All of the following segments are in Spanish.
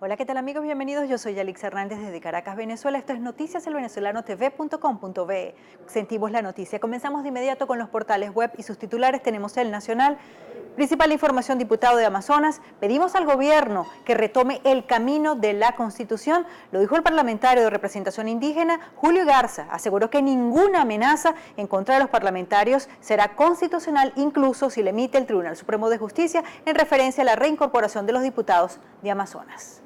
Hola, ¿qué tal amigos? Bienvenidos. Yo soy Yalix Hernández desde Caracas, Venezuela. Esto es noticiaselvenezolanotv.com.be. Sentimos la noticia. Comenzamos de inmediato con los portales web y sus titulares. Tenemos El Nacional. Principal información, diputado de Amazonas. Pedimos al gobierno que retome el camino de la Constitución. Lo dijo el parlamentario de representación indígena, Julio Garza. Aseguró que ninguna amenaza en contra de los parlamentarios será constitucional, incluso si le emite el Tribunal Supremo de Justicia en referencia a la reincorporación de los diputados de Amazonas.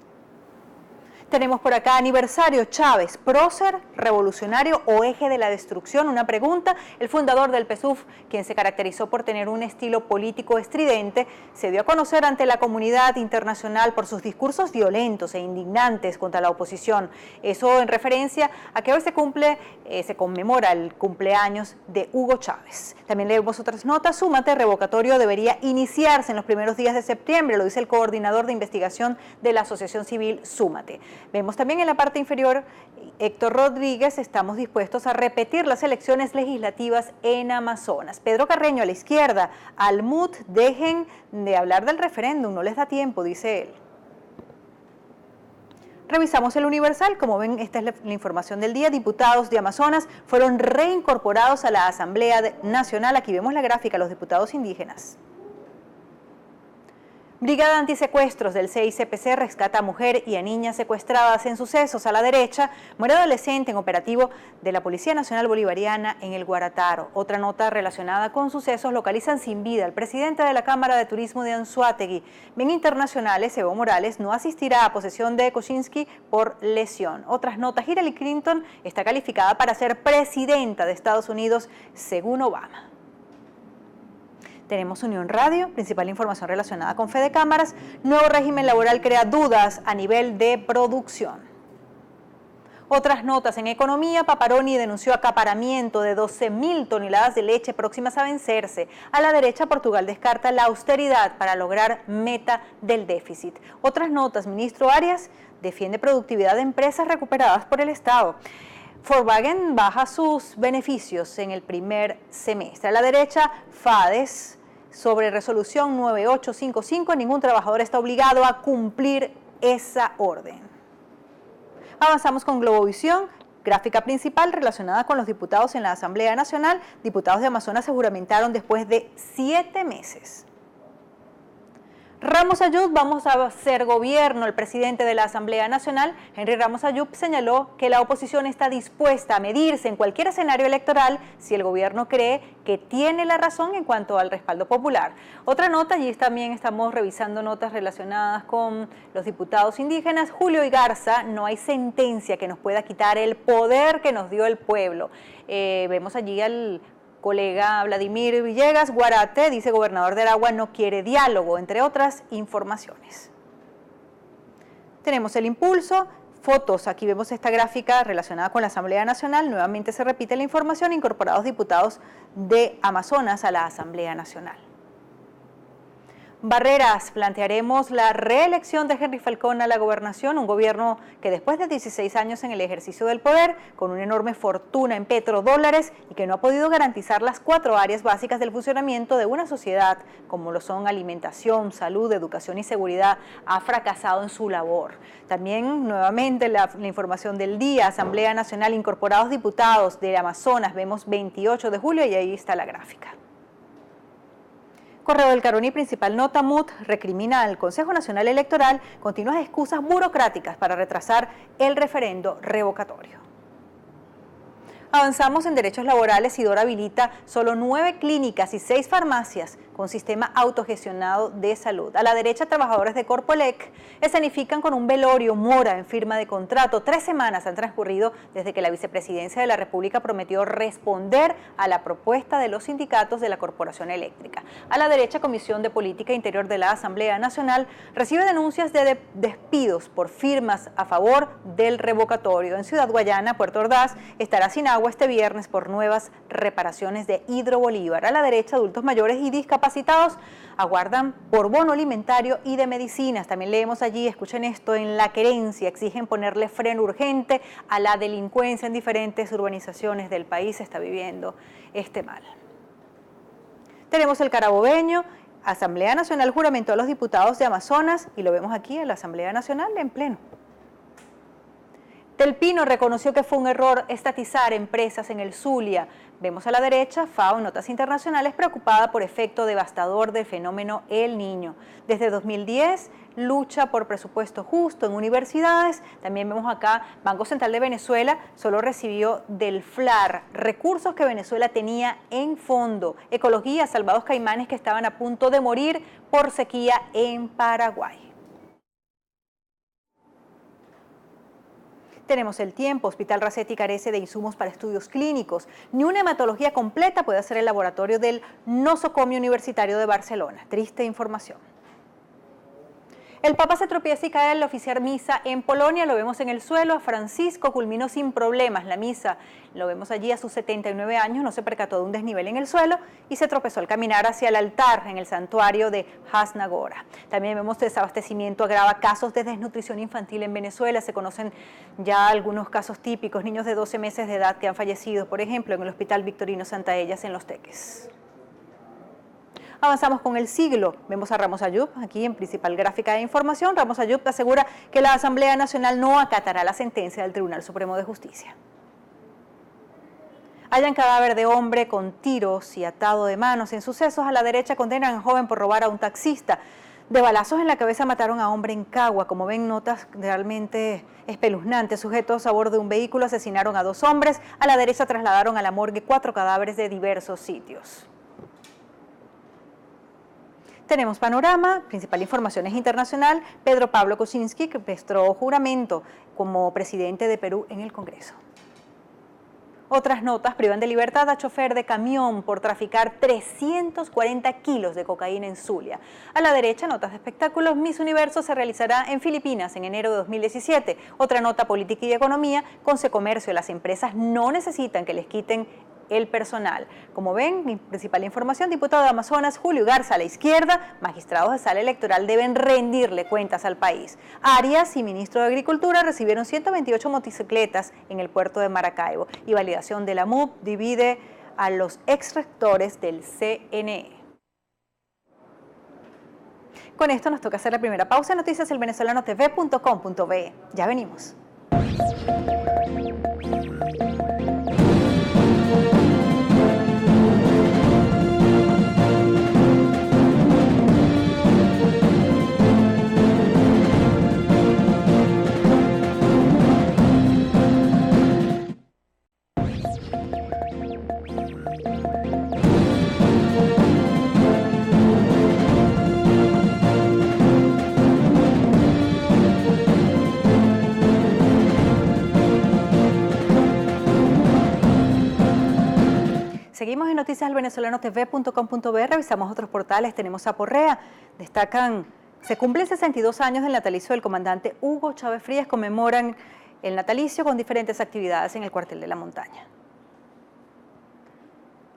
Tenemos por acá aniversario Chávez, prócer, revolucionario o eje de la destrucción. Una pregunta, el fundador del PSUV, quien se caracterizó por tener un estilo político estridente, se dio a conocer ante la comunidad internacional por sus discursos violentos e indignantes contra la oposición. Eso en referencia a que hoy se conmemora el cumpleaños de Hugo Chávez. También leemos otras notas. Súmate, revocatorio debería iniciarse en los primeros días de septiembre, lo dice el coordinador de investigación de la Asociación Civil Súmate. Vemos también en la parte inferior, Héctor Rodríguez, estamos dispuestos a repetir las elecciones legislativas en Amazonas. Pedro Carreño a la izquierda, al MUT, dejen de hablar del referéndum, no les da tiempo, dice él. Revisamos el Universal, como ven, esta es la información del día. Diputados de Amazonas fueron reincorporados a la Asamblea Nacional. Aquí vemos la gráfica, los diputados indígenas. Brigada Antisecuestros del CICPC rescata a mujer y a niñas secuestradas en sucesos. A la derecha, muere adolescente en operativo de la Policía Nacional Bolivariana en el Guarataro. Otra nota relacionada con sucesos, localizan sin vida al presidente de la Cámara de Turismo de Anzoátegui. Bien internacionales, Evo Morales no asistirá a posesión de Kuczynski por lesión. Otras notas, Hillary Clinton está calificada para ser presidenta de Estados Unidos según Obama. Tenemos Unión Radio, principal información relacionada con Fede Cámaras. Nuevo régimen laboral crea dudas a nivel de producción. Otras notas en economía, Paparoni denunció acaparamiento de 12.000 toneladas de leche próximas a vencerse. A la derecha, Portugal descarta la austeridad para lograr meta del déficit. Otras notas, ministro Arias defiende productividad de empresas recuperadas por el Estado. Volkswagen baja sus beneficios en el primer semestre. A la derecha, FADES, sobre resolución 9855, ningún trabajador está obligado a cumplir esa orden. Avanzamos con Globovisión, gráfica principal relacionada con los diputados en la Asamblea Nacional. Diputados de Amazonas se juramentaron después de 7 meses. Ramos Ayub, vamos a hacer gobierno. El presidente de la Asamblea Nacional, Henry Ramos Ayub, señaló que la oposición está dispuesta a medirse en cualquier escenario electoral si el gobierno cree que tiene la razón en cuanto al respaldo popular. Otra nota, allí también estamos revisando notas relacionadas con los diputados indígenas. Julio y Garza, no hay sentencia que nos pueda quitar el poder que nos dio el pueblo. Vemos allí al colega Vladimir Villegas, Guarate, dice gobernador de Aragua, no quiere diálogo, entre otras informaciones. Tenemos el impulso, fotos, aquí vemos esta gráfica relacionada con la Asamblea Nacional, nuevamente se repite la información, incorporados diputados de Amazonas a la Asamblea Nacional. Barreras, plantearemos la reelección de Henry Falcón a la gobernación, un gobierno que después de 16 años en el ejercicio del poder, con una enorme fortuna en petrodólares y que no ha podido garantizar las 4 áreas básicas del funcionamiento de una sociedad, como lo son alimentación, salud, educación y seguridad, ha fracasado en su labor. También, nuevamente, la información del día, Asamblea Nacional, incorporados diputados de Amazonas, vemos 28 de julio y ahí está la gráfica. Correo del Caroní, principal nota, MUT recrimina al Consejo Nacional Electoral continuas excusas burocráticas para retrasar el referendo revocatorio. Avanzamos en derechos laborales. Sidora habilita solo 9 clínicas y 6 farmacias con sistema autogestionado de salud. A la derecha, trabajadores de Corpolec escenifican con un velorio mora en firma de contrato. 3 semanas han transcurrido desde que la vicepresidencia de la República prometió responder a la propuesta de los sindicatos de la Corporación Eléctrica. A la derecha, Comisión de Política Interior de la Asamblea Nacional recibe denuncias de despidos por firmas a favor del revocatorio. En Ciudad Guayana, Puerto Ordaz estará sin agua este viernes por nuevas reparaciones de Hidro Bolívar. A la derecha, adultos mayores y discapacitados aguardan por bono alimentario y de medicinas. También leemos allí, escuchen esto, en La Querencia exigen ponerle freno urgente a la delincuencia en diferentes urbanizaciones del país. Se está viviendo este mal. Tenemos el Carabobeño, Asamblea Nacional juramentó a los diputados de Amazonas y lo vemos aquí en la Asamblea Nacional en pleno. Del Pino reconoció que fue un error estatizar empresas en el Zulia. Vemos a la derecha, FAO en notas internacionales preocupada por efecto devastador del fenómeno El Niño. Desde 2010 lucha por presupuesto justo en universidades. También vemos acá, Banco Central de Venezuela solo recibió del FLAR recursos que Venezuela tenía en fondo. Ecología, salvados caimanes que estaban a punto de morir por sequía en Paraguay. Tenemos El Tiempo, Hospital Racetti carece de insumos para estudios clínicos. Ni una hematología completa puede hacer el laboratorio del Nosocomio Universitario de Barcelona. Triste información. El Papa se tropieza y cae al oficiar misa en Polonia, lo vemos en el suelo. A Francisco culminó sin problemas la misa, lo vemos allí a sus 79 años, no se percató de un desnivel en el suelo y se tropezó al caminar hacia el altar en el santuario de Jasnagora. También vemos desabastecimiento agrava casos de desnutrición infantil en Venezuela, se conocen ya algunos casos típicos, niños de 12 meses de edad que han fallecido, por ejemplo, en el Hospital Victorino Santa Ellas en Los Teques. Avanzamos con El Siglo. Vemos a Ramos Ayub aquí en principal gráfica de información. Ramos Ayub asegura que la Asamblea Nacional no acatará la sentencia del Tribunal Supremo de Justicia. Hallan cadáver de hombre con tiros y atado de manos. En sucesos a la derecha condenan a joven por robar a un taxista. De balazos en la cabeza mataron a hombre en Cagua. Como ven, notas realmente espeluznantes. Sujetos a bordo de un vehículo asesinaron a 2 hombres. A la derecha trasladaron a la morgue 4 cadáveres de diversos sitios. Tenemos panorama, principal información es internacional. Pedro Pablo Kuczynski que prestó juramento como presidente de Perú en el Congreso. Otras notas, privan de libertad a chofer de camión por traficar 340 kilos de cocaína en Zulia. A la derecha, notas de espectáculos, Miss Universo se realizará en Filipinas en enero de 2017. Otra nota, política y economía, con Secomercio, las empresas no necesitan que les quiten el personal. Como ven, mi principal información, diputado de Amazonas, Julio Garza, a la izquierda, magistrados de sala electoral deben rendirle cuentas al país. Arias y ministro de Agricultura recibieron 128 motocicletas en el puerto de Maracaibo y validación de la MUP divide a los ex rectores del CNE. Con esto nos toca hacer la primera pausa en Noticias El Venezolano TV.com.be. Ya venimos. Seguimos en Noticias del Venezolano TV.com.be, revisamos otros portales, tenemos a Porrea, destacan, se cumplen 62 años del natalicio del comandante Hugo Chávez Frías, conmemoran el natalicio con diferentes actividades en el cuartel de la montaña.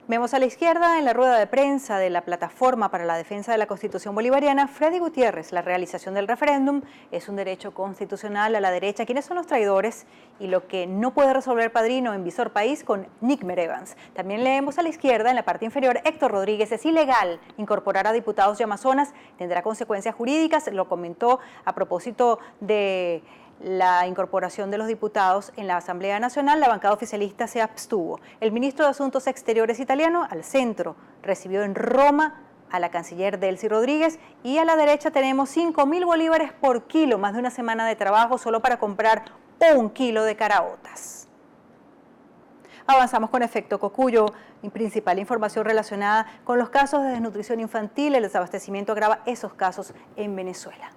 Vemos a la izquierda en la rueda de prensa de la Plataforma para la Defensa de la Constitución Bolivariana, Freddy Gutiérrez, la realización del referéndum es un derecho constitucional. A la derecha, ¿quiénes son los traidores? Y lo que no puede resolver Padrino en Visor País con Nickmer Evans. También leemos a la izquierda, en la parte inferior, Héctor Rodríguez, es ilegal incorporar a diputados de Amazonas, tendrá consecuencias jurídicas, lo comentó a propósito de la incorporación de los diputados en la Asamblea Nacional. La bancada oficialista se abstuvo. El ministro de Asuntos Exteriores italiano, al centro, recibió en Roma a la canciller Delcy Rodríguez, y a la derecha tenemos 5.000 bolívares por kilo, más de una semana de trabajo solo para comprar 1 kilo de caraotas. Avanzamos con Efecto Cocuyo, principal información relacionada con los casos de desnutrición infantil. El desabastecimiento agrava esos casos en Venezuela.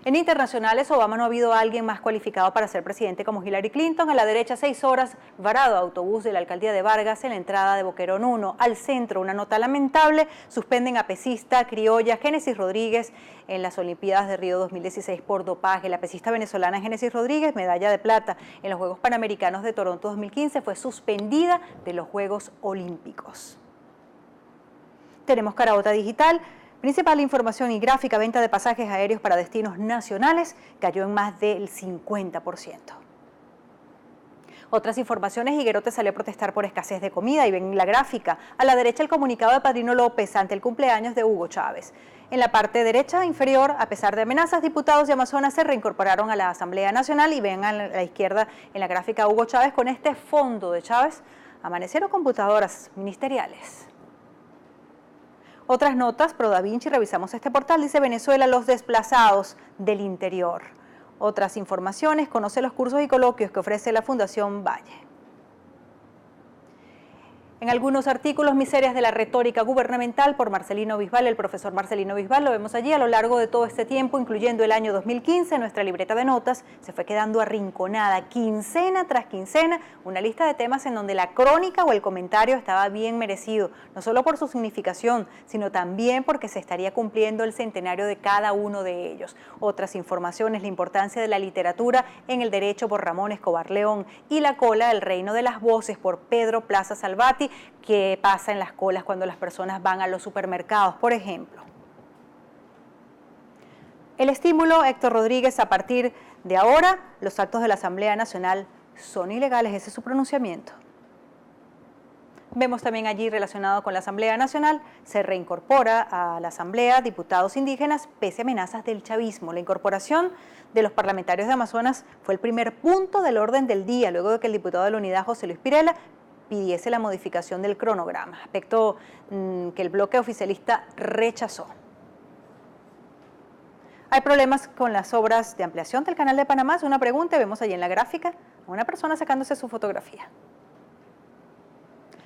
En internacionales, Obama no ha habido alguien más cualificado para ser presidente como Hillary Clinton. A la derecha, 6 horas varado autobús de la alcaldía de Vargas en la entrada de Boquerón 1. Al centro, una nota lamentable, suspenden a pesista criolla Génesis Rodríguez en las Olimpiadas de Río 2016 por dopaje. La pesista venezolana Génesis Rodríguez, medalla de plata en los Juegos Panamericanos de Toronto 2015, fue suspendida de los Juegos Olímpicos. Tenemos Caraota Digital. Principal información y gráfica, venta de pasajes aéreos para destinos nacionales cayó en más del 50%. Otras informaciones: Higuerote salió a protestar por escasez de comida y ven la gráfica. A la derecha el comunicado de Padrino López ante el cumpleaños de Hugo Chávez. En la parte derecha inferior, a pesar de amenazas, diputados de Amazonas se reincorporaron a la Asamblea Nacional y ven a la izquierda en la gráfica a Hugo Chávez con este fondo de Chávez. Amanecieron computadoras ministeriales. Otras notas: Pro Da Vinci, revisamos este portal, dice Venezuela, los desplazados del interior. Otras informaciones: conoce los cursos y coloquios que ofrece la Fundación Valle. En algunos artículos, miserias de la retórica gubernamental, por Marcelino Bisbal, el profesor Marcelino Bisbal. Lo vemos allí. A lo largo de todo este tiempo, incluyendo el año 2015, nuestra libreta de notas se fue quedando arrinconada, quincena tras quincena, una lista de temas en donde la crónica o el comentario estaba bien merecido, no solo por su significación, sino también porque se estaría cumpliendo el centenario de cada uno de ellos. Otras informaciones: la importancia de la literatura en el derecho, por Ramón Escobar León, y la cola del reino de las voces, por Pedro Plaza Salvati, que pasa en las colas cuando las personas van a los supermercados, por ejemplo. El estímulo: Héctor Rodríguez, a partir de ahora los actos de la Asamblea Nacional son ilegales. Ese es su pronunciamiento. Vemos también allí, relacionado con la Asamblea Nacional, se reincorpora a la Asamblea diputados indígenas pese a amenazas del chavismo. La incorporación de los parlamentarios de Amazonas fue el primer punto del orden del día, luego de que el diputado de la Unidad, José Luis Pirela, pidiese la modificación del cronograma, aspecto que el bloque oficialista rechazó. Hay problemas con las obras de ampliación del Canal de Panamá, es una pregunta, vemos allí en la gráfica a una persona sacándose su fotografía.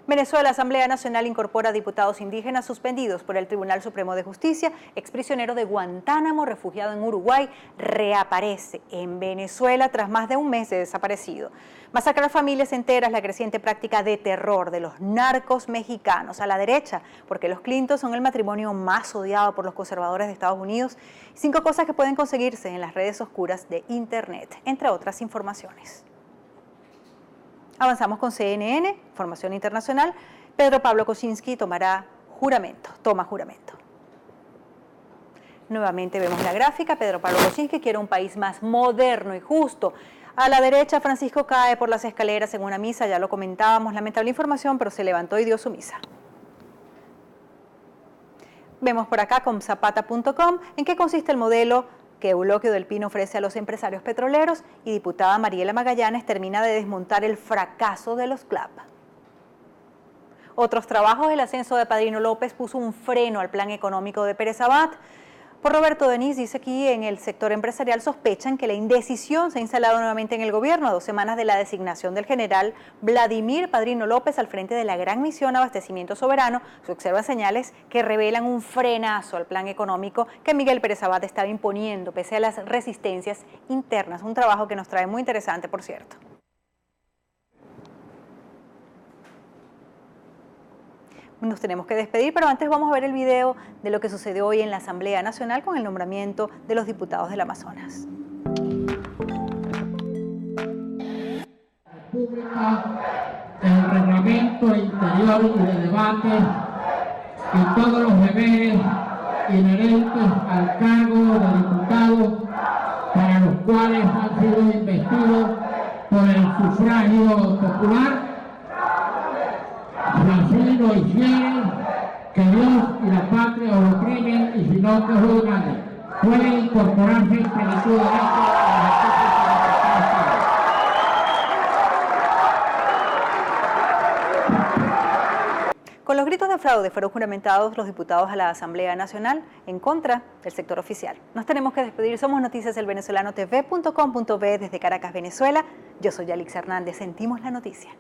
Venezuela, Asamblea Nacional incorpora diputados indígenas suspendidos por el Tribunal Supremo de Justicia. Exprisionero de Guantánamo, refugiado en Uruguay, reaparece en Venezuela tras más de un mes de desaparecido. Masacrar familias enteras, la creciente práctica de terror de los narcos mexicanos. A la derecha, porque los Clinton son el matrimonio más odiado por los conservadores de Estados Unidos. 5 cosas que pueden conseguirse en las redes oscuras de Internet, entre otras informaciones. Avanzamos con CNN, información internacional. Pedro Pablo Kuczynski toma juramento. Nuevamente vemos la gráfica. Pedro Pablo Kuczynski quiere un país más moderno y justo. A la derecha, Francisco cae por las escaleras en una misa, ya lo comentábamos, lamentable información, pero se levantó y dio su misa. Vemos por acá con Zapata.com en qué consiste el modelo que Euloquio del Pino ofrece a los empresarios petroleros, y diputada Mariela Magallanes termina de desmontar el fracaso de los CLAP. Otros trabajos: el ascenso de Padrino López puso un freno al plan económico de Pérez Abad. Por Roberto Denis, dice aquí, en el sector empresarial sospechan que la indecisión se ha instalado nuevamente en el gobierno a 2 semanas de la designación del general Vladimir Padrino López al frente de la gran misión Abastecimiento Soberano. Se observan señales que revelan un frenazo al plan económico que Miguel Pérez Abad estaba imponiendo pese a las resistencias internas. Un trabajo que nos trae muy interesante, por cierto. Nos tenemos que despedir, pero antes vamos a ver el video de lo que sucedió hoy en la Asamblea Nacional con el nombramiento de los diputados del Amazonas. El reglamento interior y de debate y todos los deberes inherentes al cargo de diputado para los cuales han sido investidos por el sufragio popular. Si así lo hicieren, que Dios y la patria os lo premien, y si no, que os lo ganen. Puede incorporarse en plenitud de Con los gritos de fraude fueron juramentados los diputados a la Asamblea Nacional en contra del sector oficial. Nos tenemos que despedir. Somos Noticias El Venezolano TV.com.be desde Caracas, Venezuela. Yo soy Yalix Hernández. Sentimos la noticia.